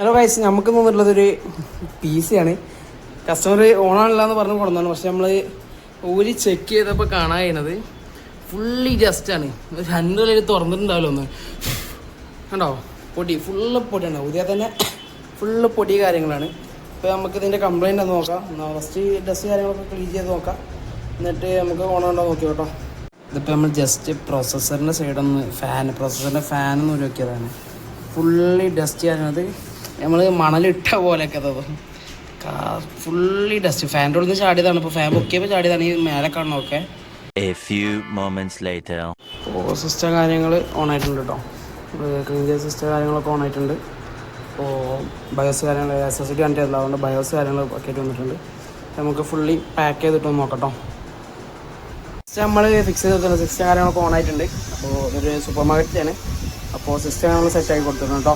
Hello guys, നമുക്ക് തോന്നിട്ടുള്ളതൊരു PC ആണ്. Customer ഓണാണില്ല എന്ന് പറഞ്ഞ് കൊടുത്താണ്. പക്ഷെ നമ്മൾ ഊരി ചെക്ക് ചെയ്തപ്പോൾ കാണാൻ കഴിയുന്നത് ഫുള്ളി ജസ്റ്റാണ്. ഒരു 2 കൊല്ലം തുറന്നിട്ടുണ്ടാവില്ല ഒന്ന് കണ്ടോ. പൊടി ഫുള്ള് പൊടിയാണ്. ഊരിയാൽ തന്നെ ഫുള്ള് പൊടി കാര്യങ്ങളാണ്. ഇപ്പോൾ നമുക്ക് ഇതിൻ്റെ കംപ്ലയിൻ്റ് ഒന്ന് നോക്കാം. ഫസ്റ്റ് ഡസ്റ്റ് കാര്യങ്ങളൊക്കെ ക്ലീൻ ചെയ്ത് നോക്കാം. എന്നിട്ട് നമുക്ക് ഓണാണ്ടോ നോക്കി കേട്ടോ. ഇതിപ്പോൾ നമ്മൾ ജസ്റ്റ് പ്രോസസ്സറിൻ്റെ സൈഡൊന്ന് പ്രോസസ്സറിൻ്റെ ഫാനൊന്ന് ഊരി നോക്കിയതാണ്. ഫുള്ളി ഡസ്റ്റ് ചെയ്യുന്നത് നമ്മൾ മണലിട്ട പോലെയൊക്കെ ഫുള്ളി ഡസ്റ്റ്. ഫാൻ്റെ ഉള്ളിൽ നിന്ന് ചാടിയതാണ്. ഇപ്പോൾ ഫാൻ പൊക്കിയപ്പോൾ ചാടിയതാണ്. ഈ മേലെ കാണണമൊക്കെ. അപ്പോൾ സിസ്റ്റം കാര്യങ്ങൾ ഓൺ ആയിട്ടുണ്ട് കേട്ടോ. ക്ലീൻ ചെയ്ത സിസ്റ്റം കാര്യങ്ങളൊക്കെ ഓൺ ആയിട്ടുണ്ട്. അപ്പോൾ ബയോസ് കാര്യങ്ങൾ SSD കണക്ട് ചെയ്തില്ല, അതുകൊണ്ട് ബയോസ് കാര്യങ്ങൾ ഒക്കെ ആയിട്ട് വന്നിട്ടുണ്ട്. നമുക്ക് ഫുള്ളി പാക്ക് ചെയ്തിട്ടൊന്ന് നോക്കട്ടോ. സിസ്റ്റം നമ്മൾ ഫിക്സ് ചെയ്തിട്ടുണ്ട്. സിസ്റ്റം കാര്യങ്ങളൊക്കെ ഓൺ ആയിട്ടുണ്ട്. അപ്പോൾ ഇതൊരു സൂപ്പർ മാർക്കറ്റാണ്. അപ്പോൾ സിസ്റ്റം നമ്മൾ സെറ്റാക്കി കൊടുത്തിട്ടുണ്ട് കേട്ടോ.